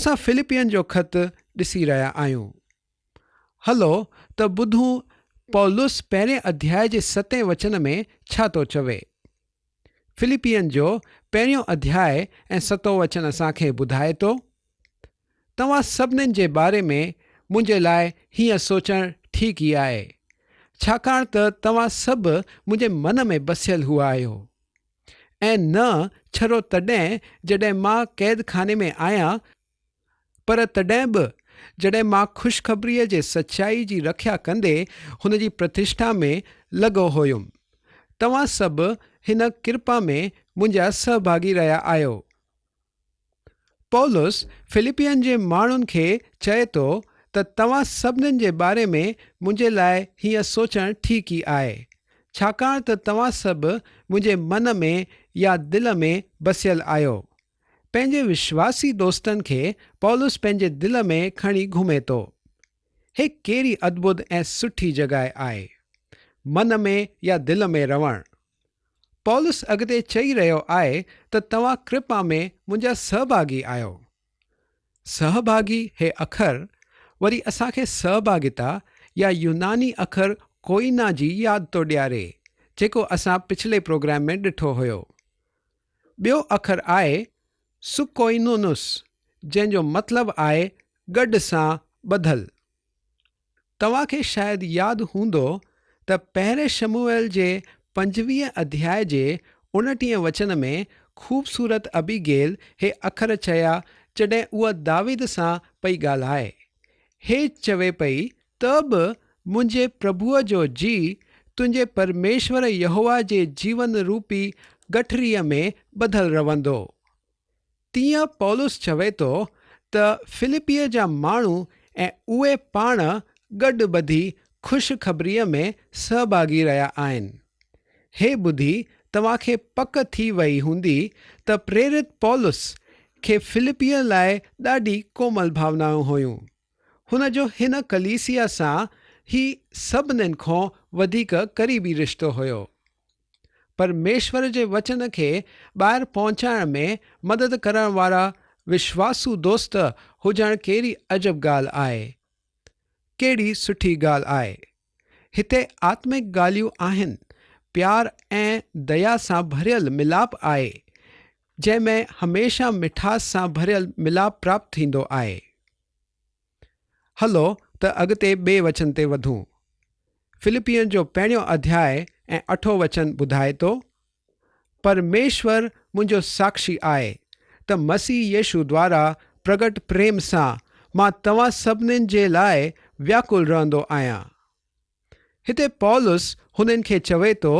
असां फिलिपियन जो ख़त ॾिसी रहिया आहियूं। हलो त ॿुधूं पौलुस पहिरें अध्याय जे 7 वचन में छा थो चवे। फिलिपियन जो पहिरियों अध्याय ऐं 7 वचन असांखे ॿुधाए थो, तव्हां सभिनीनि जे बारे में मुंहिंजे लाइ हीअं सोचणु ठीकु ई आहे, छाकाणि त तव्हां सभु मुंहिंजे मन में बसियल हुआ आहियो, ऐं न छड़ो तॾहिं जॾहिं मां क़ैद खाने में आहियां, पर तॾहिं बि जॾहिं मां ख़ुशख़बरीअ जे सचाई जी रखिया कंदे हुन जी प्रतिष्ठा में लॻो हुयुमि। तव्हां सभु हिन किरपा में मुंहिंजा सहभागी रहिया आहियो। पौलुस फिलिपियन जे माण्हुनि खे चए थो त तव्हां सभिनीनि जे बारे में मुंहिंजे लाइ हीअं सोचणु ठीकु ई आहे, छाकाणि त तव्हां सभु मुंहिंजे मन में या दिलि में बसियल आहियो। पंहिंजे विश्वासी दोस्तनि खे पौलुस पंहिंजे दिलि में खणी घुमे थो। हे कहिड़ी अद्भुत ऐं सुठी जॻहि आहे, मन में या दिलि में रहणु। पौलुस अॻिते चई रहियो आहे त तव्हां कृपा में मुंहिंजा सहभागी आहियो। सहभागी हे अखर वरी असांखे सहभागिता या यूनानी अखर कोइना जी यादि थो ॾियारे, जेको असां पिछले प्रोग्राम में ॾिठो हुयो। ॿियो अखर आहे सुकोइनुनुस, जंहिंजो मतिलबु आहे गॾु सां ॿधल। तव्हांखे शायदि यादि हूंदो त पहिरें शमूएल जे 25 अध्याय जे 29 वचन में ख़ूबसूरत अबीगेल हे अखर चया जॾहिं उहा दावीद सां पई ॻाल्हाए। हे चवे पई त बि मुंहिंजे प्रभुअ जो जी तुंहिंजे परमेश्वर यहोवा जे जीवन रूपी गठरीअ में ॿधल रहंदो। तीअं पौलुस चवे थो त फिलिपिय जा माण्हू ऐं उहे पाण गॾु ॿधी ख़ुशख़बरीअ में सहभागी रहिया आहिनि। हे ॿुधी तव्हांखे पक थी वई हूंदी त प्रेरित पौलुस खे फिलिपिय लाइ ॾाढी कोमल भावनाऊं हुयूं। हुन जो हिन कलीसिया सां ही सभिनीनि खां वधीक क़रीबी रिश्तो हुयो। परमेश्वर जे वचन खे ॿाहिरि पहुचाइण में मदद करण वारा विश्वासू दोस्त हुजणु कहिड़ी अजब ॻाल्हि आहे, कहिड़ी सुठी ॻाल्हि आहे। हिते आत्मिक ॻाल्हियूं आहिनि, प्यार ऐं दया सां भरियल मिलाप आहे, जंहिंमें हमेशह मिठास सां भरियल मिलाप प्राप्त थींदो आहे। हलो त अॻिते ॿिए वचन ते वधूं। फिलिपियन जो पहिरियों अध्याय ऐं 8 वचन ॿुधाए थो, परमेश्वर मुंहिंजो साक्षी आहे त मसीह यीशु द्वारा प्रगट प्रेम सां मां तव्हां सभिनीनि जे लाइ व्याकुल रहंदो आहियां। हिते पौलुस हुननि खे चवे थो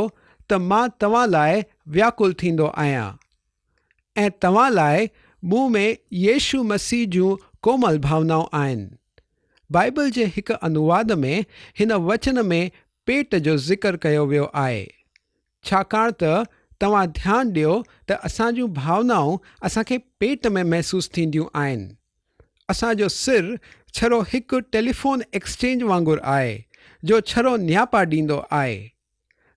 त मां तव्हां लाइ व्याकुल थींदो आहियां ऐं तव्हां लाइ मूं में यीशु मसीह जूं कोमल भावनाऊं आहिनि। बाइबल जे हिकु अनुवाद में हिन वचन में पेट जो ज़िक्र कयो वियो आहे, छाकाणि त तव्हां ध्यानु ॾियो त असांजूं भावनाऊं असांखे पेट में महसूसु थींदियूं आहिनि। असांजो सिर छड़ो हिकु टेलीफोन एक्सचेंज वांगुरु आहे जो छड़ो न्यापा ॾींदो आहे।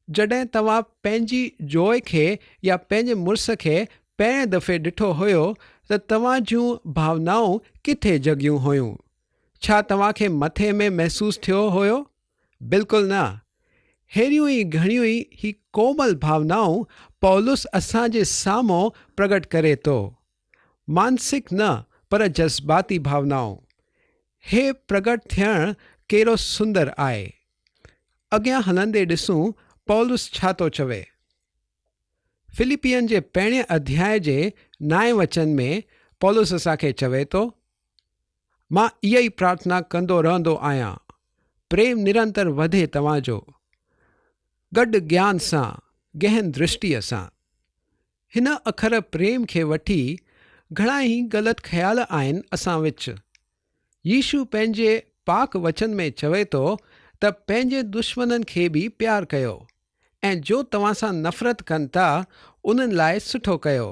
जॾहिं तव्हां पंहिंजी जोइ खे या पंहिंजे मुड़ुस खे पहिरें दफ़े ॾिठो हुयो त तव्हां जूं भावनाऊं किथे जॻियूं हुयूं? छा तव्हांखे मथे में महसूसु थियो हुयो? बिल्कुलु न। अहिड़ियूं ई घणियूं ई ही कोमल भावनाऊं पौलुस असांजे साम्हूं प्रगट करे थो। मानसिक न पर जज़्बाती भावनाऊं। हे प्रगट थियणु कहिड़ो सुंदर आहे। अॻियां हलंदे ॾिसूं पौलुस छा थो चवे। फिलिपियन जे पहिरें अध्याय जे 9 वचन में पौलुस असांखे चवे थो, मां इहा ई प्रार्थना कंदो रहंदो आहियां, प्रेम निरंतर वधे तव्हांजो, गॾु ज्ञान सां, गहन दृष्टिअ सां। हिन अखर प्रेम खे वठी घणा ई ग़लति ख़्याल आहिनि असां विच। यीशु पंहिंजे पाक वचन में चवे थो त पंहिंजे दुश्मननि खे बि प्यार कयो ऐं जो तव्हां सां नफ़रत कनि था उन्हनि लाइ सुठो कयो।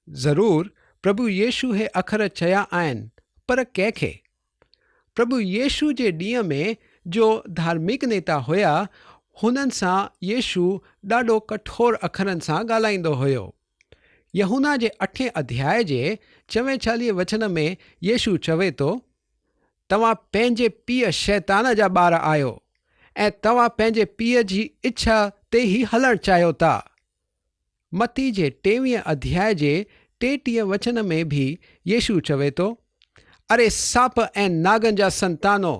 ज़रूरु प्रभु यीशु हे अखर चया आहिनि, पर कंहिंखे? प्रभु यीशु जे ॾींहं में जो धार्मिक नेता हुया, हुननि सां यीशु ॾाढो कठोर अखरनि सां ॻाल्हाईंदो हुयो। यूहन्ना जे 8 अध्याय जे 44 वचन में येशू चवे थो, तव्हां पंहिंजे पीउ शैतान जा ॿार आहियो ऐं तव्हां पंहिंजे पीउ जी इच्छा ते ई हलणु चाहियो था। मत्ती जे 23 अध्याय जे 33 वचन में भी येशू चवे थो, अरे साप ऐं नागनि जा संतानो,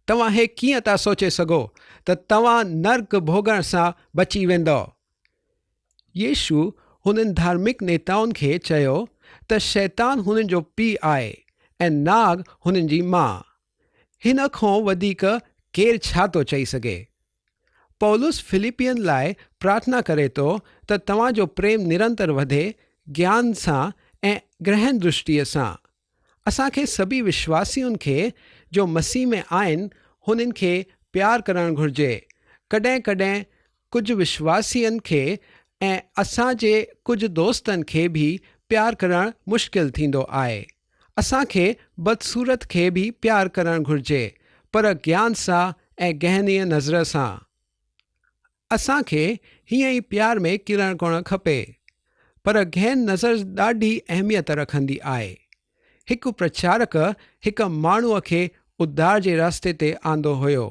तव्हां हे कीअं था सोचे सघो त तव्हां नर्क भोगण सां बची वेंदो। येशू हुननि धार्मिक नेताउनि खे चयो त शैतान हुननि जो पीउ आहे ऐं नाग हुननि जी माउ। हिन खां वधीक केरु छा थो चई सघे। पौलुस फिलिपियन लाइ प्रार्थना करे थो त तव्हांजो प्रेम निरंतर वधे, ज्ञान सां ऐं ग्रहण दृष्टिअ सां। असांखे सभी विश्वासियुनि खे जो मसीह में आहिनि हुननि खे प्यार करणु घुरिजे। कॾहिं कॾहिं कुझु विश्वासियुनि खे ऐं असांजे कुझु दोस्तनि खे भी प्यार करणु मुश्किल थींदो आहे। असांखे बदसूरत खे भी प्यार करणु घुरिजे, पर ज्ञान सां ऐं गहनीअ नज़र सां। असांखे हीअं ई प्यार में किरणु कोन खपे, पर गहन नज़र ॾाढी अहमियत रखंदी आहे। हिकु प्रचारक हिकु माण्हूअ खे उद्धार जे रास्ते ते आंदो हुयो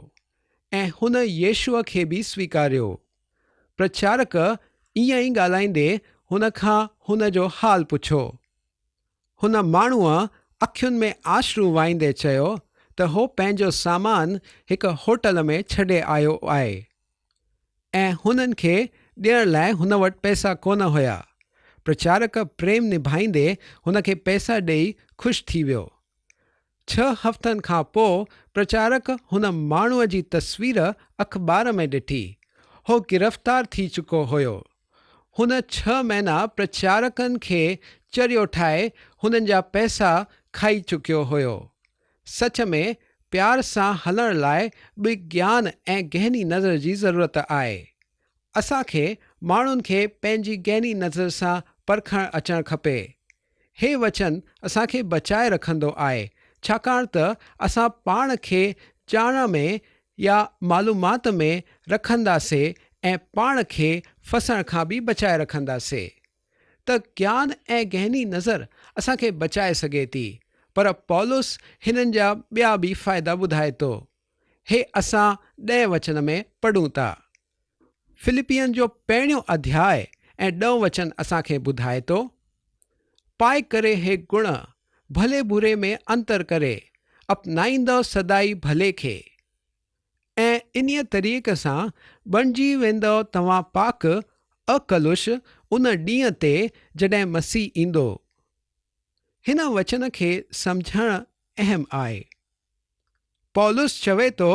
ऐं हुन येशूअ खे बि स्वीकारियो। प्रचारक ईअं ई ॻाल्हाईंदे हुन खां हुन जो हाल पुछो। हुन माण्हूअ अखियुनि में आश्रू वाईंदे चयो त हो पंहिंजो सामान हिकु होटल में छॾे आयो आहे ऐं हुननि खे ॾियण लाइ हुन वटि पैसा कोन हुया। प्रचारक प्रेम निभाईंदे हुन खे पैसा ॾेई ख़ुशि थी वियो। 6 हफ़्तनि खां पोइ प्रचारक हुन माण्हूअ जी तस्वीर अख़बार में ॾिठी। हो गिरफ़्तार थी चुको हुयो। हुन 6 महीना प्रचारकनि खे चरियो ठाहे हुननि जा पैसा खाई चुकियो हुयो। सच में प्यार सां हलण लाइ बि ज्ञान ऐं गहनी नज़र जी ज़रूरत आहे। असांखे माण्हुनि खे पंहिंजी गहनी नज़र सां परखणु अचणु खपे। हे वचन असांखे बचाए रखंदो आहे, छाकाणि त असां पाण खे ॼाण में या मालूमात में रखंदासीं ऐं पाण खे फसण खां बि बचाए रखंदासीं। त ज्ञान ऐं गहनी नज़र असांखे बचाए सघे थी, पर पौलुस हिननि जा ॿिया बि फ़ाइदा ॿुधाए थो। हे असां 10 वचन में पढ़ूं था। फिलिपियन जो 1 अध्याय ऐं 10 वचन असांखे ॿुधाए थो, पाए करे हे गुण भले बुरे में अंतर करे अपनाईंदव सदाई भले खे, ऐं इन्हीअ तरीक़े सां बणिजी वेंदव तव्हां पाक अकलुष उन ॾींहं ते जॾहिं मसीह ईंदो। हिन वचन खे सम्झणु अहम आहे। पौलुस चवे थो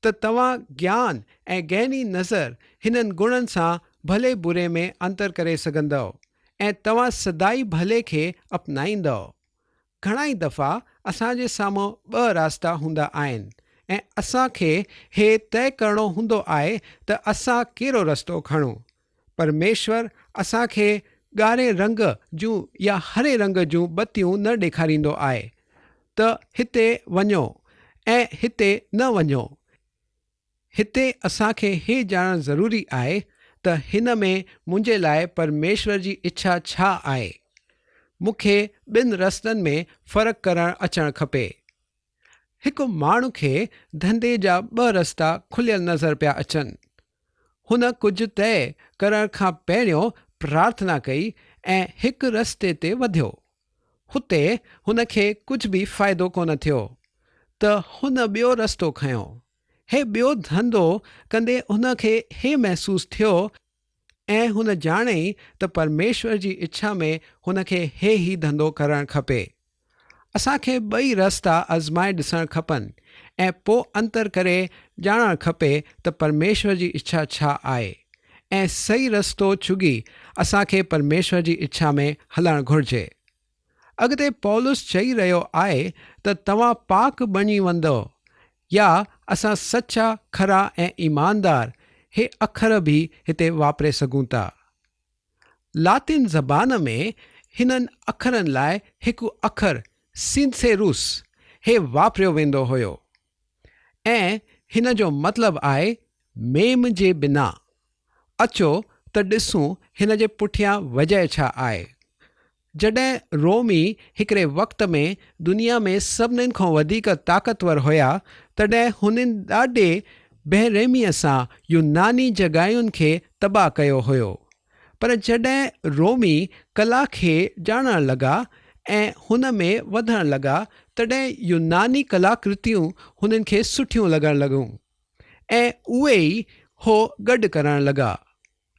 त तव्हां ज्ञान ऐं गहनी नज़र हिननि गुणनि सां भले बुरे में अंतर करे सघंदव ऐं तव्हां सदाई भले खे अपनाईंदव। घणाई दफ़ा असांजे साम्हूं 2 रास्ता हूंदा आहिनि ऐं असांखे हे तय करणो हूंदो आहे त असां कहिड़ो रस्तो खणूं। परमेश्वर असांखे ॻाढ़े रंग जूं या हरे रंग जूं बतियूं न ॾेखारींदो आहे त हिते वञो ऐं हिते न वञो। हिते असांखे हे ॼाणणु ज़रूरी आहे त हिन में मुंहिंजे लाइ परमेश्वर जी इच्छा छा आहे। मूंखे 2 रस्तनि में फ़र्क़ु करणु अचणु खपे। हिकु माण्हू खे धंधे जा 2 रस्ता खुलियल नज़र पिया अचनि। हुन कुझु तय करण खां पहिरियों प्रार्थना कई ऐं हिकु रस्ते ते वधियो। हुते हुन खे कुझु बि फ़ाइदो कोन थियो त हुन ॿियो रस्तो खयों। हे ॿियो धंधो कंदे हुन खे हे महसूसु थियो ऐं हुन ॼाणई त परमेश्वर जी इच्छा में हुन खे हे ई धंधो करणु खपे। असांखे 2 रस्ता आज़माए ॾिसणु खपनि ऐं पोइ अंतर करे ॼाणणु खपे त परमेश्वर जी इच्छा छा आहे ऐं सही रस्तो चुगी असांखे परमेश्वर जी इच्छा में हलणु घुरिजे। अॻिते पौलुस चई रहियो आहे त तव्हां पाक बणी वेंदव, या असां सचा खरा ऐं ईमानदार हे अखर बि हिते वापरे सघूं था। लातिन ज़बान में हिननि अखरनि लाइ हिकु अखर सिंसेरुस हे वापरियो वेंदो हुयो ऐं हिन जो मतिलबु आहे मेम जे बिना। अचो त त ॾिसूं हिन जे पुठियां वजह छा आहे। जॾहिं रोमी हिकिड़े वक़्त में दुनिया में सभिनीनि खां वधीक ताक़तवर हुया, तॾहिं हुननि ॾाढे बेरहमीअ सां यूनानी जॻहियुनि खे तबाह कयो हुयो। पर जॾहिं रोमी कला खे ॼाणण लॻा ऐं हुन में वधण लॻा, तॾहिं यूनानी कलाकृतियूं हुननि खे सुठियूं लॻण लॻियूं ऐं उहे ई हो गॾु करण लॻा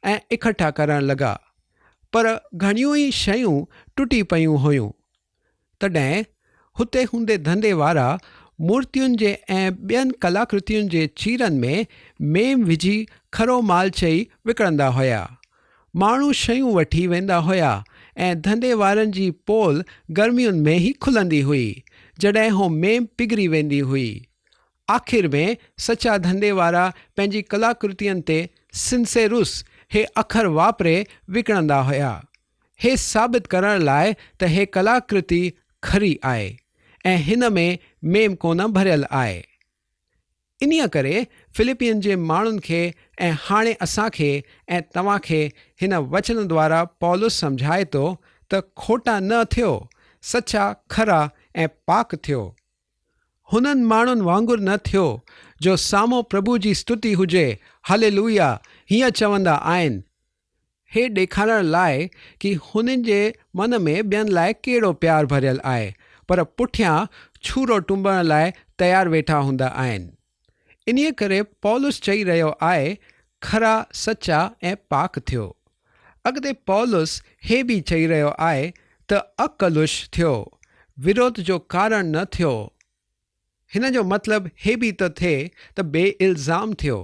ऐं इकट्ठा करण लॻा। पर घणियूं ई शयूं टुटी पयूं हुयूं। तॾहिं हुते हूंदे धंधे वारा मूर्तियुनि जे ऐं ॿियनि कलाकृतियुनि जे चीरनि में मेम विझी खरो माल चई विकिणंदा हुया। माण्हू शयूं वठी वेंदा हुया ऐं धंधे वारनि जी पोल गर्मियुनि में ई खुलंदी हुई, जॾहिं हो मेम पिघरी वेंदी हुई। आख़िर में सचा धंधे वारा पंहिंजी कलाकृतियुनि ते सिंसेरुस हे अखर वापरे विकिणंदा हुया, हे साबित करण लाइ त हे कलाकृति खरी आहे ऐं हिन में मेम कोन भरियल आहे। इन्हीअ करे फिलिपियन जे माण्हुनि खे ऐं हाणे असांखे ऐं तव्हांखे हिन वचन द्वारा पौलुस सम्झाए थो त खोटा न थियो, सचा खरा ऐं पाक थियो। हुननि माण्हुनि वांगुरु न थियो जो साम्हूं प्रभु जी स्तुति हुजे, हालेलुया हीअं चवंदा आहिनि, हे ॾेखारण लाइ कि हुननि जे मन में ॿियनि लाइ कहिड़ो प्यारु भरियल आहे, पर पुठियां छूरो टुंबण लाइ तयारु वेठा हूंदा आहिनि। इन्हीअ करे पौलुस चई रहियो आहे, खरा सचा ऐं पाक थियो। अॻिते पौलुस हे बि चई रहियो आहे त अकलुष थियो, विरोध जो कारण न थियो। हिन जो मतिलबु हे बि त थिए त बेइल्ज़ाम थियो।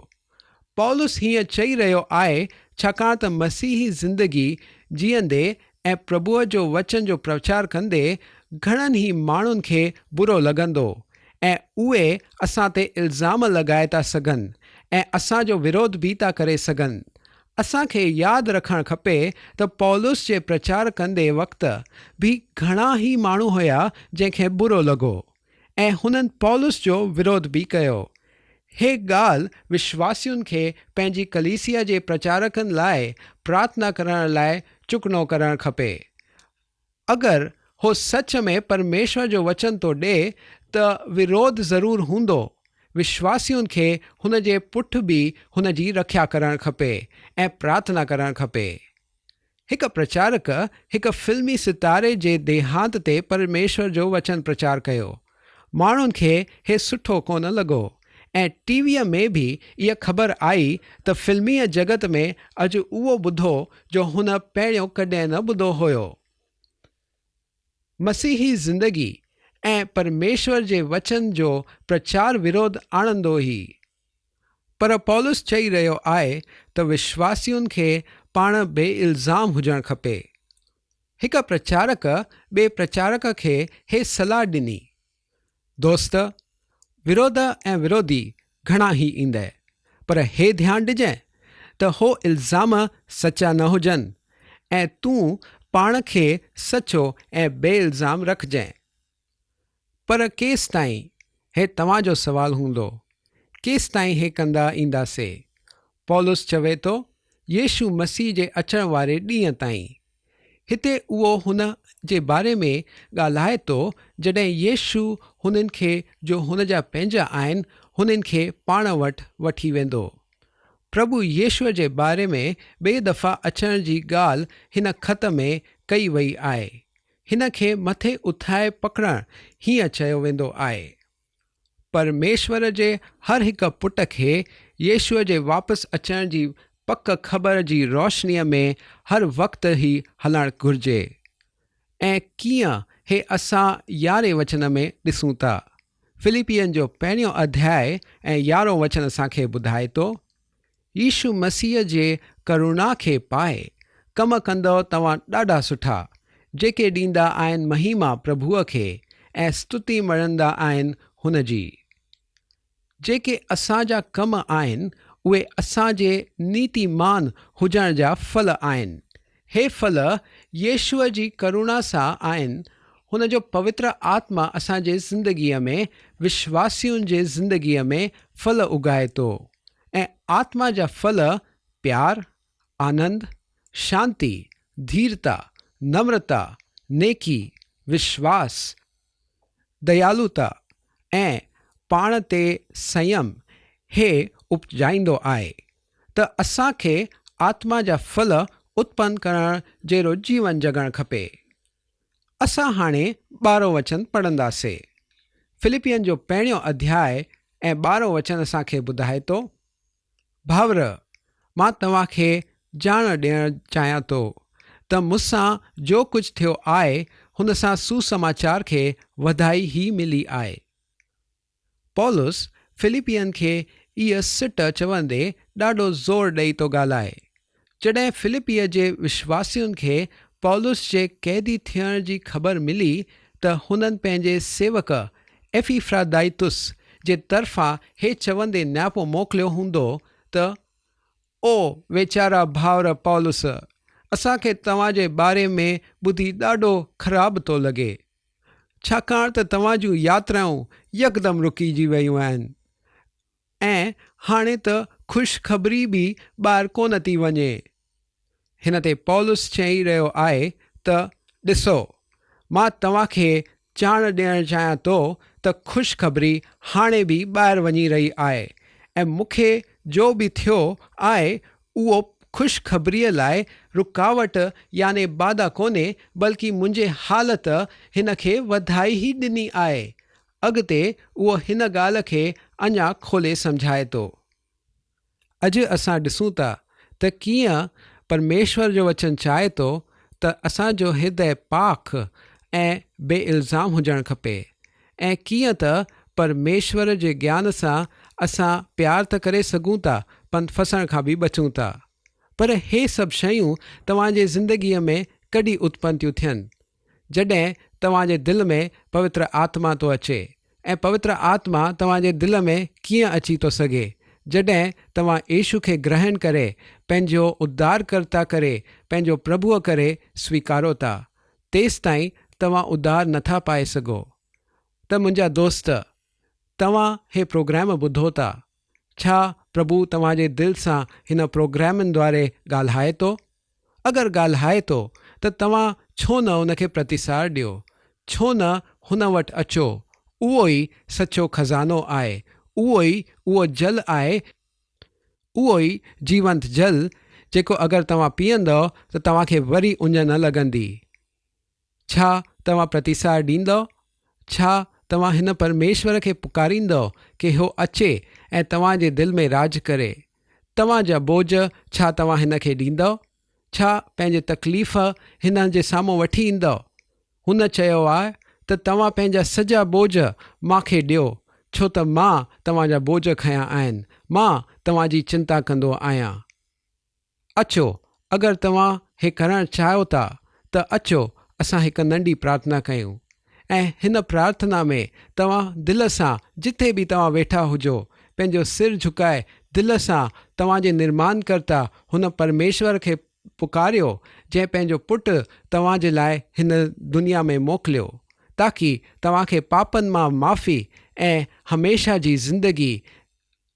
पौलुस हीअं चई रहियो आहे छाकाणि त मसीही ज़िंदगी जीअंदे ऐं प्रभुअ जो वचन जो प्रचार कंदे घणनि ई माण्हुनि खे बुरो लॻंदो ऐं उहे असां ते इल्ज़ाम लॻाए था सघनि ऐं असांजो विरोध बि था करे सघनि। असांखे यादि रखणु खपे त पौलुस जे प्रचार कंदे वक़्तु बि घणा ई माण्हू हुया जंहिंखे बुरो लॻो ऐं हुननि पौलुस जो विरोध बि कयो। हे ॻाल्हि विश्वासियुनि खे पंहिंजी कलीसिया जे प्रचारकनि लाइ प्रार्थना करण लाइ चुकनो करणु खपे। अगरि हो सच में परमेश्वर जो वचन थो ॾे त विरोध ज़रूरु हूंदो। विश्वासियुनि खे हुन जे पुठि बि हुन जी रक्षा करणु खपे ऐं प्रार्थना करणु खपे। हिकु प्रचारक हिकु फिल्मी सितारे जे देहांत ते परमेश्वर जो वचन प्रचार कयो। माण्हुनि खे हे सुठो कोन लॻो ऐं टीवीअ में बि इहा ख़बर आई त फिल्मीअ जगत में अॼु उहो ॿुधो जो हुन पहिरियों कॾहिं न ॿुधो हुयो। मसीही ज़िंदगी ऐं परमेश्वर जे वचन जो प्रचार विरोध आणंदो ई। पर पौलुस चई रहियो आहे त विश्वासियुनि खे पाण बेइल्ज़ाम हुजणु खपे। हिकु प्रचारक ॿिए प्रचारक खे हे सलाह ॾिनी, दोस्त, विरोध ऐं विरोधी घणा ई ईंदा, पर हे ध्यानु ॾिजांइ त हो इल्ज़ाम सचा न हुजनि ऐं तूं पाण खे सचो ऐं बेइल्ज़ाम रखजांइ। पर केसि ताईं, हे तव्हांजो सुवालु हूंदो, केसि ताईं हे कंदा ईंदासीं? पौलुस चवे थो, यीशु मसीह जे अचण वारे ॾींहं ताईं। हिते उहो हुन जे बारे में ॻाल्हाए थो जॾहिं यीशु हुननि खे जो हुन जा पंहिंजा आहिनि हुननि खे पाण वटि वठी वेंदो। प्रभु यीशुअ जे बारे में ॿिए दफ़ा अचण जी ॻाल्हि हिन ख़त में कई वई आहे। हिन खे मथे उथाए पकड़णु हीअं चयो वेंदो आहे। परमेश्वर जे हर हिकु पुट खे यीशुअ जे वापसि अचण जी पक ख़बर जी रोशनीअ में हर वक़्तु ई हलणु घुरिजे। ऐं कीअं हे असां 11 वचन में ॾिसूं था। फिलिपियन जो 1 अध्याय ऐं 11 वचन असांखे ॿुधाए थो, यीशु मसीह जे करुणा खे पाए कम कंदव तव्हां ॾाढा सुठा, जेके ॾींदा आहिनि महिमा प्रभुअ खे ऐं स्तुति मञंदा आहिनि हुन जी। जेके असांजा कम आहिनि उहे असांजे नीतिमान हुजण जा फल आहिनि। हे फल यीशुअ जी करुणा सां आहिनि। हुन जो पवित्र आत्मा असांजे ज़िंदगीअ में विश्वासियुनि जे ज़िंदगीअ में फल उगाए थो ऐं आत्मा जा फल प्यार, आनंद, शांति, धीरता, नम्रता, नेकी, विश्वास, दयालुता ऐं पाण ते संयम हे उपजाईंदो आहे त असांखे आत्मा जा फल उत्पन्न करण जहिड़ो जीवन जगणु खपे। असां हाणे 12 वचन पढ़ंदासीं। फिलिपियन जो पहिरियों अध्याय ऐं 12 वचन असांखे ॿुधाए थो, भाउर, मां तव्हांखे ॼाण ॾियणु चाहियां थो त मूंसां जो कुझु थियो आहे हुन सां सुसमाचार खे वधाई ई मिली आहे। पौलुस फिलिपियन खे इहा सिट चवंदे ॾाढो ज़ोर ॾेई थो ॻाल्हाए। जॾहिं फिलिपिय जे विश्वासियुनि खे पौलुस जे कैदी थियण जी ख़बर मिली त हुननि पंहिंजे सेवक एपीफ्रादाइतुस जे तरफ़ां हे चवंदे नियापो मोकिलियो हूंदो त ओ वेचारा भाउर पौलुस, असांखे तव्हांजे बारे में ॿुधी ॾाढो ख़राबु थो लॻे, छाकाणि त तव्हां जूं यात्राऊं यकदमि रुकिजी वियूं आहिनि ऐं हाणे त ख़ुशख़बरी बि ॿाहिरि कोन थी वञे। हिन ते पौलुस चई रहियो आहे त ॾिसो, मां तव्हांखे ॼाण ॾियणु चाहियां थो त ख़ुशख़बरी हाणे बि ॿाहिरि वञी रही आहे ऐं मूंखे जो बि थियो आहे उहो ख़ुशख़बरीअ लाइ रुकावट याने बाधा कोन्हे, बल्कि मुंहिंजे हालति हिन खे वधाई ई ॾिनी आहे। अॻिते उहो हिन ॻाल्हि खे अञा खोले सम्झाए थो। अॼु असां ॾिसूं था त कीअं परमेश्वर जो वचन चाहे थो त असांजो हृदय पाक ऐं बेइल्ज़ाम हुजणु खपे ऐं कीअं त परमेश्वर जे ज्ञान सां असां प्यार त करे सघूं था पर फसण खां बि बचूं था। पर हे सभु शयूं तव्हांजे ज़िंदगीअ में कॾहिं उत्पन्न थियूं थियनि? जॾहिं तव्हांजे दिलि में पवित्र आत्मा थो अचे। ऐं पवित्र आत्मा तव्हांजे दिलि में कीअं अची थो सघे? जॾहिं तव्हां यीशु खे ग्रहण करे पंहिंजो उद्धारकर्ता करे पंहिंजो प्रभुअ करे स्वीकारो था, तेसि ताईं तव्हां उद्धार नथा पाए सघो। त मुंहिंजा दोस्त, तव्हां हे प्रोग्राम ॿुधो था, छा प्रभु तव्हांजे दिलि सां हिन प्रोग्रामनि द्वारे ॻाल्हाए थो? अगरि ॻाल्हाए थो त तव्हां छो न उनखे प्रतिसाद ॾियो, छो न हुन वटि अचो? उहो ई सचो खज़ानो आहे, उहो जल आहे, उहो ई जीवंत जल जेको अगरि तव्हां पीअंदव त तव्हांखे वरी उञ न लॻंदी। छा तव्हां प्रतिसाद ॾींदव? छा तव्हां हिन परमेश्वर खे पुकारींदव कि हो अचे ऐं तव्हांजे दिलि में राज करे? तव्हांजा बोझ छा तव्हां हिन खे ॾींदव? छा पंहिंजे तकलीफ़ हिन जे साम्हूं वठी ईंदव? हुन चयो आहे त तव्हां पंहिंजा सॼा बोझ मूंखे ॾियो, छो त मां तव्हांजा बोझ खयां आहिनि, मां तव्हांजी चिंता कंदो आहियां। अचो, अगरि तव्हां हे करणु चाहियो था त अचो असां हिकु नंढी प्रार्थना कयूं ऐं हिन प्रार्थना में तव्हां दिलि सां जिथे बि तव्हां वेठा हुजो पंहिंजो सिर झुकाए दिलि सां तव्हांजे निर्माणकर्ता हुन परमेश्वर खे पुकारियो जंहिं पंहिंजो पुटु तव्हांजे लाइ हिन दुनिया में मोकिलियो ताकी तव्हांखे पापनि मां माफ़ी ऐं हमेशा जी ज़िंदगी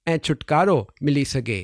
ऐं छुटकारो मिली सघे।